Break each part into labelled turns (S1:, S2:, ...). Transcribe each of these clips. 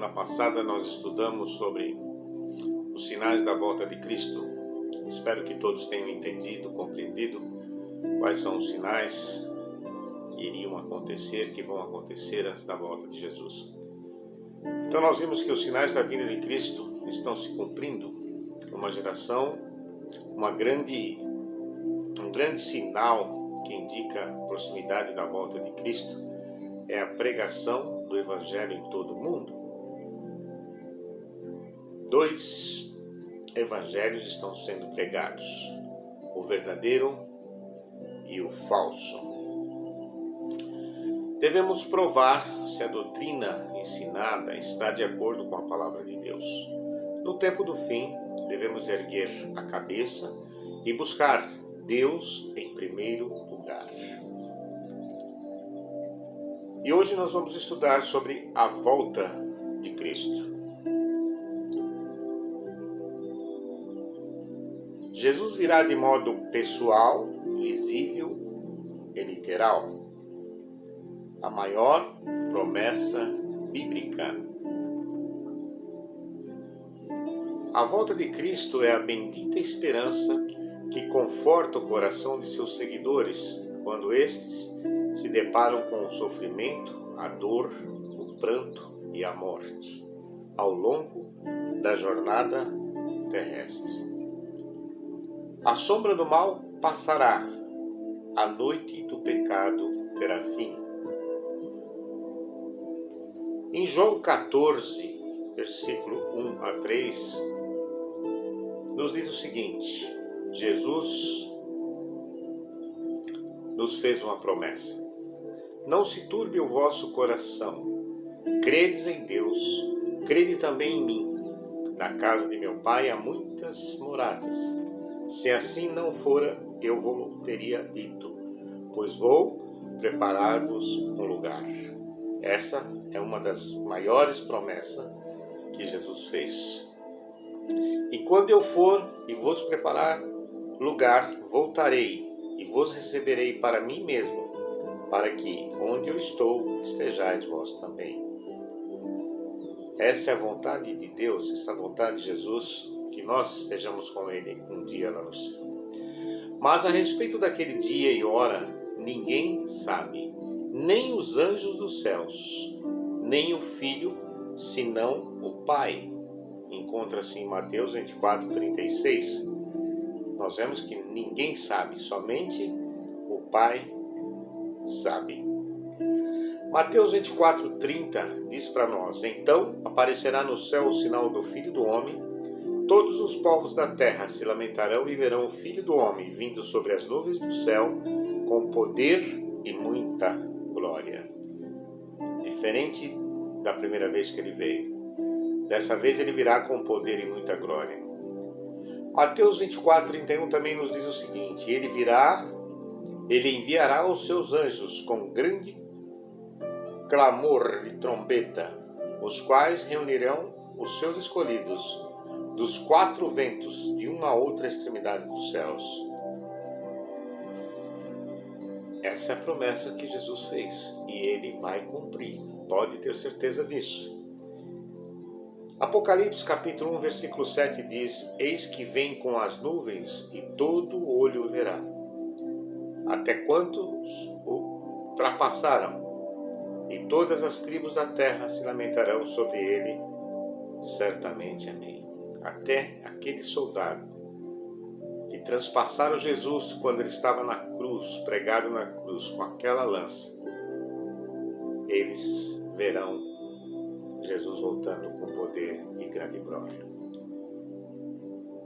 S1: Semana passada nós estudamos sobre os sinais da volta de Cristo. Espero que todos tenham entendido, compreendido quais são os sinais que iriam acontecer, que vão acontecer antes da volta de Jesus. Então nós vimos que os sinais da vinda de Cristo estão se cumprindo. Uma geração, um grande sinal que indica a proximidade da volta de Cristo é a pregação do Evangelho em todo o mundo. 2 evangelhos estão sendo pregados: o verdadeiro e o falso. Devemos provar se a doutrina ensinada está de acordo com a palavra de Deus. No tempo do fim, devemos erguer a cabeça e buscar Deus em primeiro lugar. E hoje nós vamos estudar sobre a volta de Cristo. Jesus virá de modo pessoal, visível e literal. A maior promessa bíblica. A volta de Cristo é a bendita esperança que conforta o coração de seus seguidores quando estes se deparam com o sofrimento, a dor, o pranto e a morte ao longo da jornada terrestre. A sombra do mal passará, a noite do pecado terá fim. Em João 14, versículo 1 a 3, nos diz o seguinte: Jesus nos fez uma promessa. Não se turbe o vosso coração. Credes em Deus, crede também em mim. Na casa de meu Pai há muitas moradas. Se assim não fora, eu vos teria dito, pois vou preparar-vos um lugar. Essa é uma das maiores promessas que Jesus fez. E quando eu for e vos preparar lugar, voltarei e vos receberei para mim mesmo, para que, onde eu estou, estejais vós também. Essa é a vontade de Deus, essa é a vontade de Jesus, que nós estejamos com Ele um dia lá no céu. Mas a respeito daquele dia e hora, ninguém sabe, nem os anjos dos céus, nem o Filho, senão o Pai. Encontra-se em Mateus 24, 36. Nós vemos que ninguém sabe, somente o Pai sabe. Mateus 24, 30 diz para nós: então aparecerá no céu o sinal do Filho do Homem. Todos os povos da terra se lamentarão e verão o Filho do Homem vindo sobre as nuvens do céu com poder e muita glória. Diferente da primeira vez que ele veio. Dessa vez ele virá com poder e muita glória. Mateus 24, 31 também nos diz o seguinte: ele enviará os seus anjos com grande clamor de trombeta, os quais reunirão os seus escolhidos dos 4 ventos, de uma a outra extremidade dos céus. Essa é a promessa que Jesus fez e ele vai cumprir, pode ter certeza disso. Apocalipse capítulo 1, versículo 7 diz: eis que vem com as nuvens e todo olho verá, até quantos o ultrapassaram, e todas as tribos da terra se lamentarão sobre ele, certamente. Amém. Até aquele soldado que transpassaram Jesus quando ele estava na cruz, pregado na cruz com aquela lança, eles verão Jesus voltando com poder e grande glória.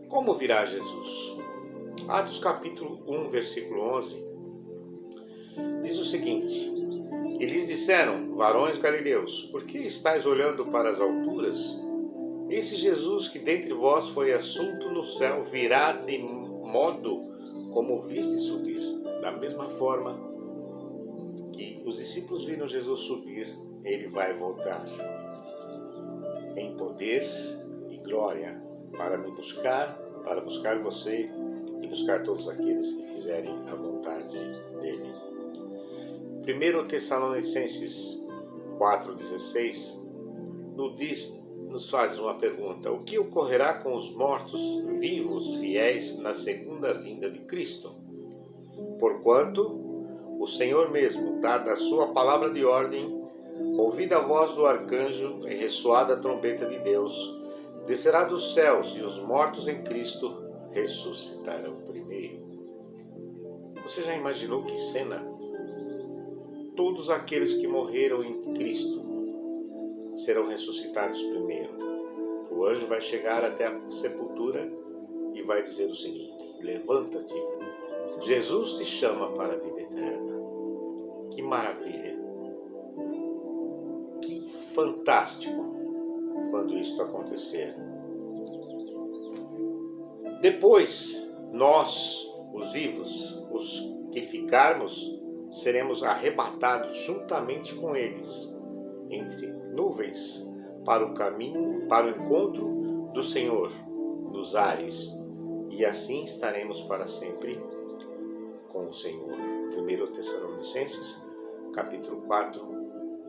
S1: Como virá Jesus? Atos capítulo 1, versículo 11 diz o seguinte: e lhes disseram: varões galileus, por que estáis olhando para as alturas? Esse Jesus que dentre vós foi assunto no céu virá de modo como viste subir. Da mesma forma que os discípulos viram Jesus subir, ele vai voltar em poder e glória para me buscar, para buscar você e buscar todos aqueles que fizerem a vontade dele. 1 Tessalonicenses 4,16 nos faz uma pergunta: o que ocorrerá com os mortos vivos fiéis na segunda vinda de Cristo? Porquanto o Senhor mesmo, dada a sua palavra de ordem, ouvida a voz do arcanjo e ressoada a trombeta de Deus, descerá dos céus e os mortos em Cristo ressuscitarão primeiro. Você já imaginou que cena? Todos aqueles que morreram em Cristo serão ressuscitados primeiro. O anjo vai chegar até a sepultura e vai dizer o seguinte: levanta-te, Jesus te chama para a vida eterna. Que maravilha! Que fantástico quando isso acontecer. Depois, nós, os vivos, os que ficarmos, seremos arrebatados juntamente com eles, entre nuvens, para o caminho, para o encontro do Senhor, nos ares, e assim estaremos para sempre com o Senhor. 1 Tessalonicenses, capítulo 4,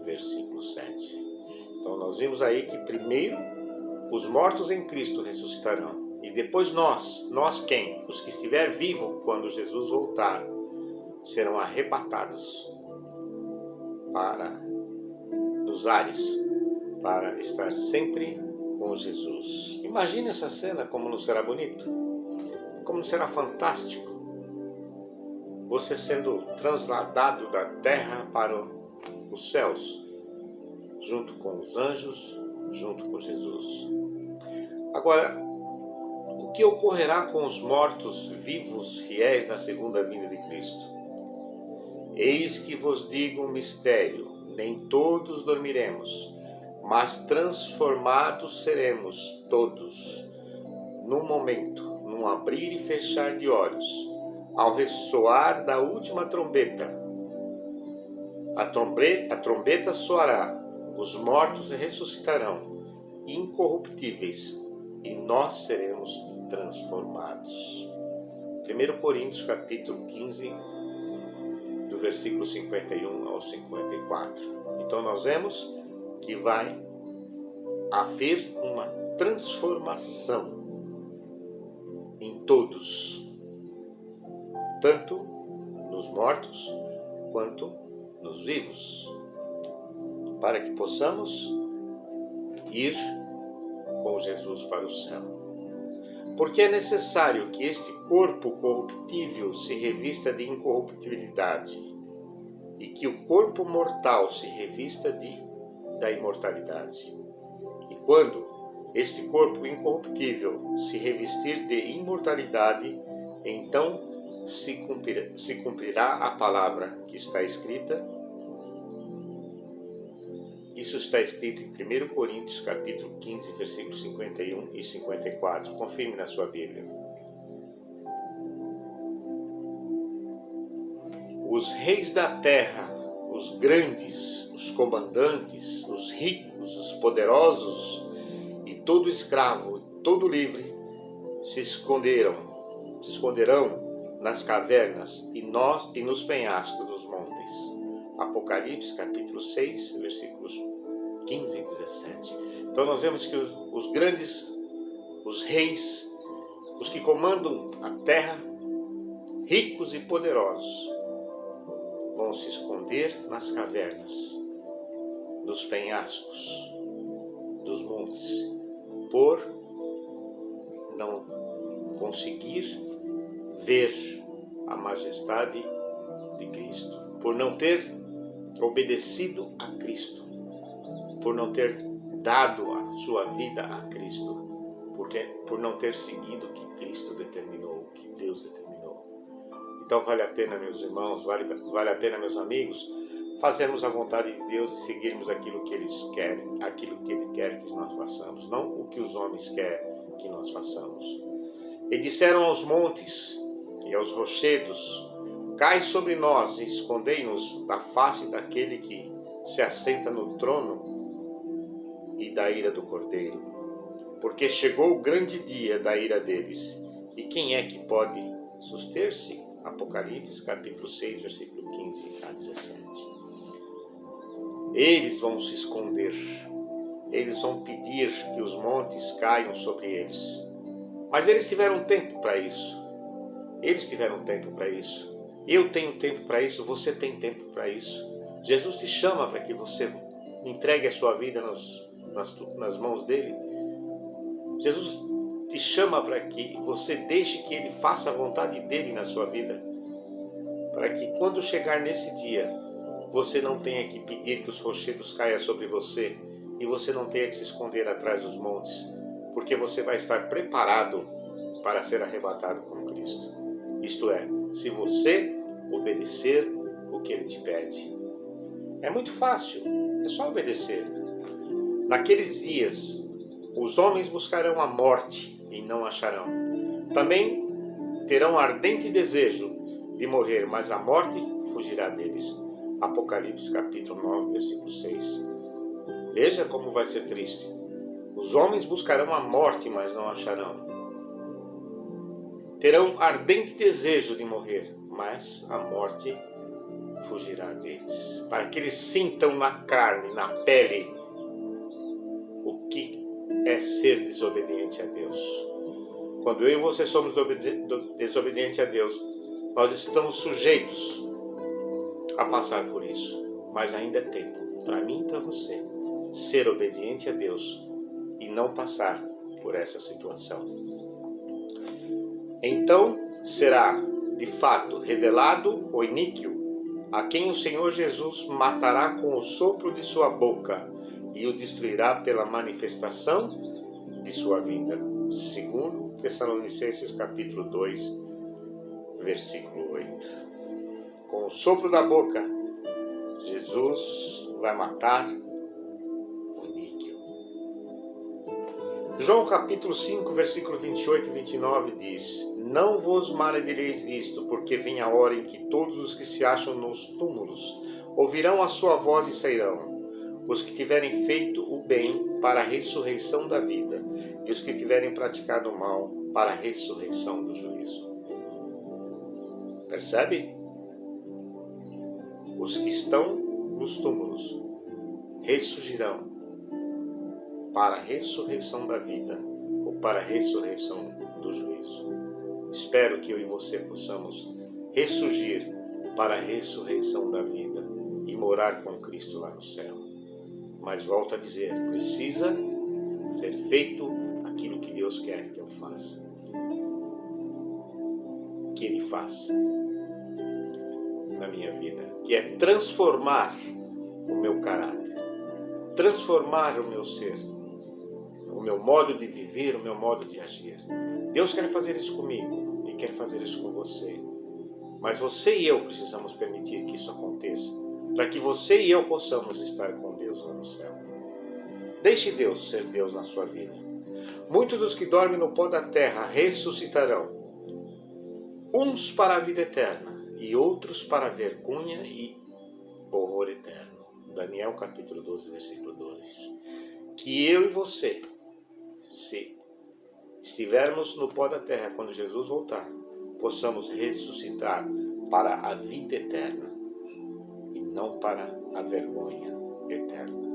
S1: versículo 7. Então nós vimos aí que primeiro os mortos em Cristo ressuscitarão, e depois nós quem? Os que estiver vivo quando Jesus voltar, serão arrebatados para nos ares, para estar sempre com Jesus. Imagine essa cena, como não será bonito, como não será fantástico, você sendo transladado da terra para os céus, junto com os anjos, junto com Jesus. Agora, o que ocorrerá com os mortos vivos fiéis na segunda vinda de Cristo? Eis que vos digo um mistério: nem todos dormiremos, mas transformados seremos todos, num momento, num abrir e fechar de olhos, ao ressoar da última trombeta. A trombeta soará, os mortos ressuscitarão, incorruptíveis, e nós seremos transformados. 1 Coríntios capítulo 15, do versículo 51 ao 54. Então nós vemos que vai haver uma transformação em todos, tanto nos mortos quanto nos vivos, para que possamos ir com Jesus para o céu. Porque é necessário que este corpo corruptível se revista de incorruptibilidade e que o corpo mortal se revista da imortalidade. E quando este corpo incorruptível se revestir de imortalidade, então se cumprirá a palavra que está escrita. Isso está escrito em 1 Coríntios capítulo 15, versículos 51 e 54. Confirme na sua Bíblia. Os reis da terra, os grandes, os comandantes, os ricos, os poderosos e todo escravo, todo livre, se esconderão nas cavernas e nos penhascos dos montes. Apocalipse capítulo 6, versículos 15 e 17. Então nós vemos que os grandes, os reis, os que comandam a terra, ricos e poderosos, vão se esconder nas cavernas, nos penhascos dos montes, por não conseguir ver a majestade de Cristo, por não ter obedecido a Cristo, por não ter dado a sua vida a Cristo, por não ter seguido o que Cristo determinou, o que Deus determinou. Então vale a pena, meus irmãos, vale a pena, meus amigos, fazermos a vontade de Deus e seguirmos aquilo que eles querem, aquilo que Ele quer que nós façamos, não o que os homens querem que nós façamos. E disseram aos montes e aos rochedos: cai sobre nós e escondei-nos da face daquele que se assenta no trono e da ira do Cordeiro, porque chegou o grande dia da ira deles, e quem é que pode suster-se? Apocalipse capítulo 6, versículo 15 a 17. Eles vão se esconder eles vão pedir que os montes caiam sobre eles. Mas eles tiveram tempo para isso. Eles tiveram tempo para isso. Eu tenho tempo para isso, você tem tempo para isso. Jesus te chama para que você entregue a sua vida nas mãos dele. Jesus te chama para que você deixe que ele faça a vontade dele na sua vida. Para que quando chegar nesse dia, você não tenha que pedir que os rochedos caiam sobre você e você não tenha que se esconder atrás dos montes, porque você vai estar preparado para ser arrebatado com Cristo. Isto é, se você obedecer o que ele te pede. É muito fácil, é só obedecer. Naqueles dias, os homens buscarão a morte e não acharão. Também terão ardente desejo de morrer, mas a morte fugirá deles. Apocalipse capítulo 9, versículo 6. Veja como vai ser triste. Os homens buscarão a morte, mas não acharão. Terão ardente desejo de morrer, mas a morte fugirá deles. Para que eles sintam na carne, na pele, o que é ser desobediente a Deus. Quando eu e você somos desobedientes a Deus, nós estamos sujeitos a passar por isso. Mas ainda é tempo, para mim e para você, ser obediente a Deus e não passar por essa situação. Então será, de fato, revelado o iníquo, a quem o Senhor Jesus matará com o sopro de sua boca e o destruirá pela manifestação de sua vinda. Segundo Tessalonicenses capítulo 2, versículo 8. Com o sopro da boca, Jesus vai matar o níquel. João capítulo 5, versículo 28 e 29 diz: Não vos maravilheis disto, porque vem a hora em que todos os que se acham nos túmulos ouvirão a sua voz e sairão. Os que tiverem feito o bem para a ressurreição da vida, e os que tiverem praticado o mal para a ressurreição do juízo. Percebe? Os que estão nos túmulos ressurgirão para a ressurreição da vida ou para a ressurreição do juízo. Espero que eu e você possamos ressurgir para a ressurreição da vida e morar com Cristo lá no céu. Mas volto a dizer, precisa ser feito aquilo que Deus quer que eu faça. Que Ele faça na minha vida, que é transformar o meu caráter, transformar o meu ser, o meu modo de viver, o meu modo de agir. Deus quer fazer isso comigo e quer fazer isso com você. Mas você e eu precisamos permitir que isso aconteça, para que você e eu possamos estar com Deus lá no céu. Deixe Deus ser Deus na sua vida. Muitos dos que dormem no pó da terra ressuscitarão, uns para a vida eterna e outros para a vergonha e horror eterno. Daniel capítulo 12, versículo 2. Que eu e você, se estivermos no pó da terra quando Jesus voltar, possamos ressuscitar para a vida eterna e não para a vergonha eterna.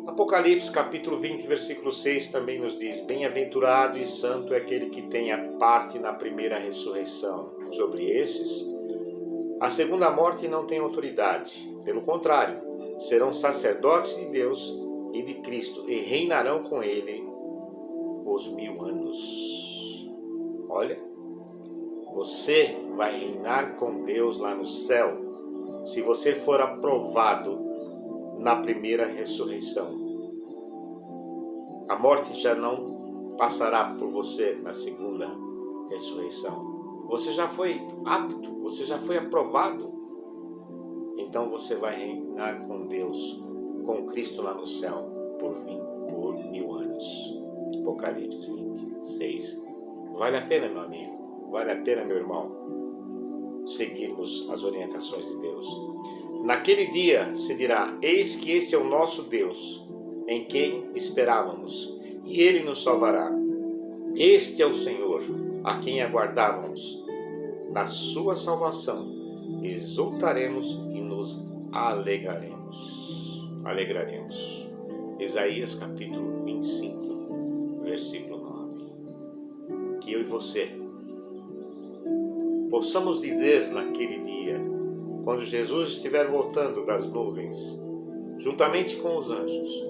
S1: Apocalipse capítulo 20, versículo 6 também nos diz: Bem-aventurado e santo é aquele que tenha parte na primeira ressurreição. Sobre esses, a segunda morte não tem autoridade. Pelo contrário, serão sacerdotes de Deus e de Cristo e reinarão com ele os 1000 anos. Olha, você vai reinar com Deus lá no céu se você for aprovado na primeira ressurreição. A morte já não passará por você na segunda ressurreição. Você já foi apto, você já foi aprovado. Então você vai reinar com Deus, com Cristo lá no céu, por 1000 anos. Apocalipse 26. Vale a pena, meu amigo, vale a pena, meu irmão, seguirmos as orientações de Deus. Naquele dia se dirá: Eis que este é o nosso Deus, em quem esperávamos, e Ele nos salvará. Este é o Senhor, a quem aguardávamos. Na sua salvação exultaremos e nos alegraremos. Isaías capítulo 25, versículo 9. Que eu e você possamos dizer naquele dia, quando Jesus estiver voltando das nuvens, juntamente com os anjos,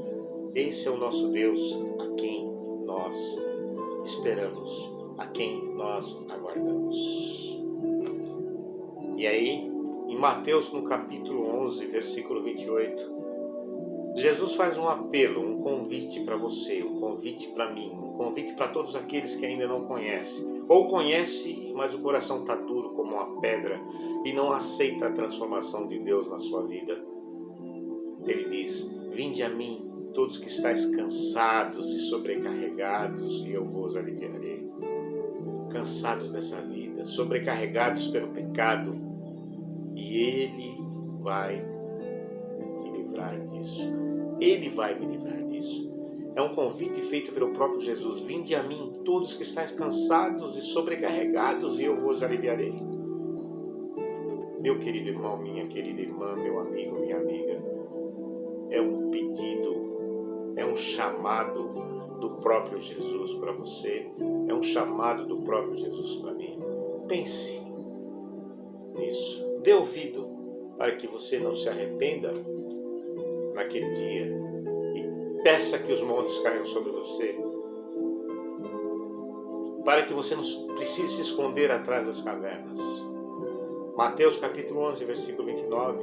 S1: esse é o nosso Deus a quem nós esperamos, a quem nós aguardamos. E aí, em Mateus, no capítulo 11, versículo 28, Jesus faz um apelo, um convite para você, um convite para mim, um convite para todos aqueles que ainda não conhecem, ou conhece, mas o coração está duro como uma pedra e não aceita a transformação de Deus na sua vida. Ele diz: vinde a mim, todos que estáis cansados e sobrecarregados, e eu vos aliviarei. Cansados dessa vida, sobrecarregados pelo pecado, e Ele vai te livrar disso. Ele vai me livrar disso. É um convite feito pelo próprio Jesus: vinde a mim, todos que estáis cansados e sobrecarregados, e eu vos aliviarei. Meu querido irmão, minha querida irmã, meu amigo, minha amiga, é um pedido, é um chamado do próprio Jesus para você, é um chamado do próprio Jesus para mim. Pense nisso, dê ouvido para que você não se arrependa naquele dia e peça que os montes caiam sobre você, para que você não precise se esconder atrás das cavernas. Mateus capítulo 11, versículo 29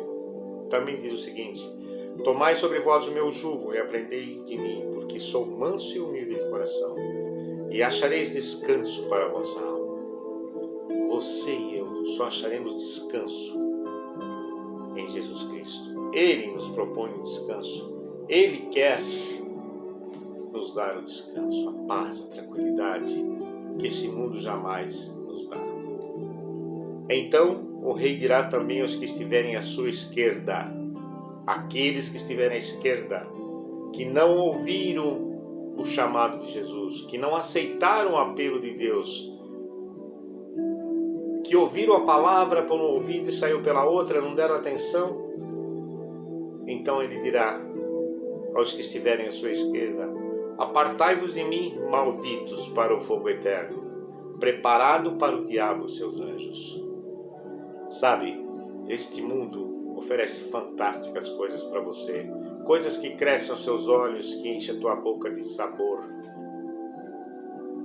S1: também diz o seguinte: tomai sobre vós o meu jugo e aprendei de mim, porque sou manso e humilde de coração, e achareis descanso para a vossa alma. Você e eu só acharemos descanso em Jesus Cristo. Ele nos propõe um descanso. Ele quer nos dar o descanso, a paz, a tranquilidade que esse mundo jamais nos dá. Então o rei dirá também aos que estiverem à sua esquerda, aqueles que estiverem à esquerda, que não ouviram o chamado de Jesus, que não aceitaram o apelo de Deus, que ouviram a palavra por um ouvido e saiu pela outra, não deram atenção. Então ele dirá aos que estiverem à sua esquerda: apartai-vos de mim, malditos, para o fogo eterno, preparado para o diabo e seus anjos. Sabe, este mundo oferece fantásticas coisas para você, coisas que crescem aos seus olhos, que enchem a tua boca de sabor,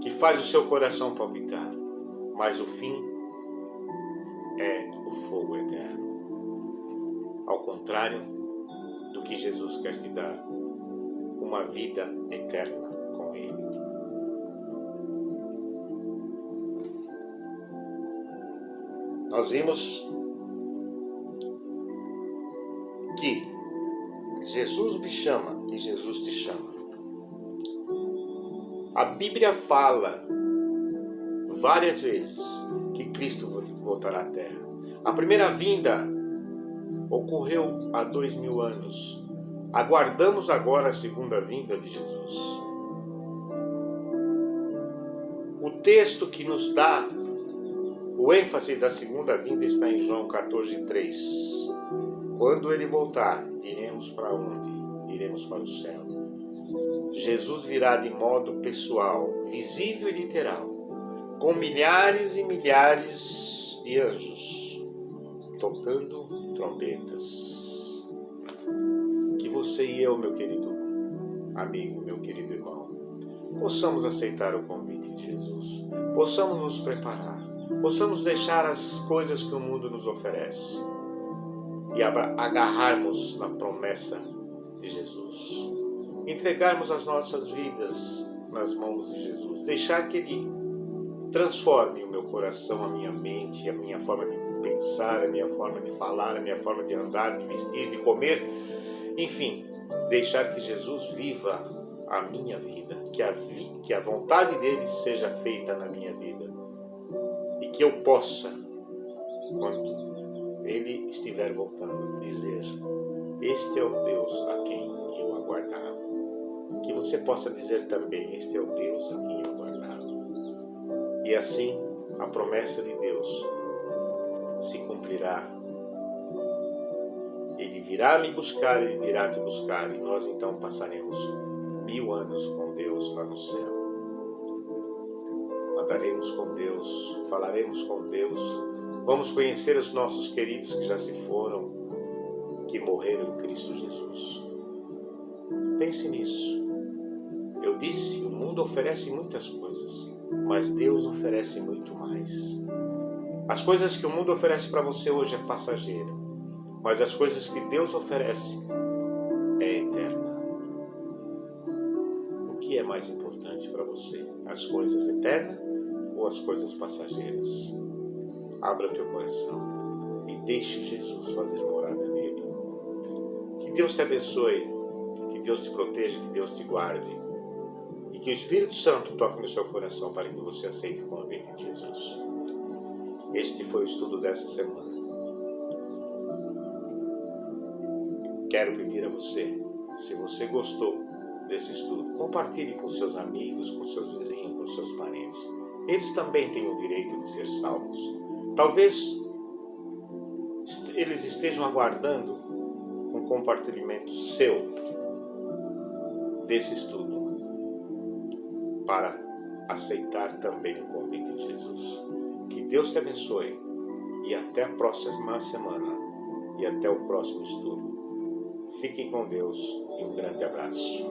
S1: que faz o seu coração palpitar, mas o fim é o fogo eterno. Ao contrário do que Jesus quer te dar, uma vida eterna com Ele. Nós vimos que Jesus me chama e Jesus te chama. A Bíblia fala várias vezes que Cristo voltará à Terra. A primeira vinda ocorreu há 2000 anos. Aguardamos agora a segunda vinda de Jesus. O texto que nos dá o ênfase da segunda vinda está em João 14:3. Quando ele voltar, iremos para onde? Iremos para o céu. Jesus virá de modo pessoal, visível e literal, com milhares e milhares de anjos, tocando trombetas. Que você e eu, meu querido amigo, meu querido irmão, possamos aceitar o convite de Jesus, possamos nos preparar, possamos deixar as coisas que o mundo nos oferece e agarrarmos na promessa de Jesus, entregarmos as nossas vidas nas mãos de Jesus, deixar que Ele transforme o meu coração, a minha mente, a minha forma de pensar, a minha forma de falar, a minha forma de andar, de vestir, de comer, enfim, deixar que Jesus viva a minha vida, que a vontade dele seja feita na minha vida e que eu possa, quando ele estiver voltando, dizer: este é o Deus a quem eu aguardava. Que você possa dizer também: este é o Deus a quem eu aguardava. E assim a promessa de Deus se cumprirá Ele virá me buscar, Ele virá te buscar, e nós então passaremos 1000 anos com Deus lá no céu. Andaremos com Deus, falaremos com Deus, vamos conhecer os nossos queridos que já se foram, que morreram em Cristo Jesus. Pense nisso. Eu disse, o mundo oferece muitas coisas, mas Deus oferece muito mais. As coisas que o mundo oferece para você hoje é passageira, mas as coisas que Deus oferece é eterna. O que é mais importante para você? As coisas eternas ou as coisas passageiras? Abra o teu coração e deixe Jesus fazer morada nele. Que Deus te abençoe, que Deus te proteja, que Deus te guarde e que o Espírito Santo toque no seu coração para que você aceite o convite de Jesus. Este foi o estudo dessa semana. Quero pedir a você, se você gostou desse estudo, compartilhe com seus amigos, com seus vizinhos, com seus parentes. Eles também têm o direito de ser salvos. Talvez eles estejam aguardando um compartilhamento seu desse estudo para aceitar também o convite de Jesus. Que Deus te abençoe e até a próxima semana e até o próximo estudo. Fiquem com Deus e um grande abraço.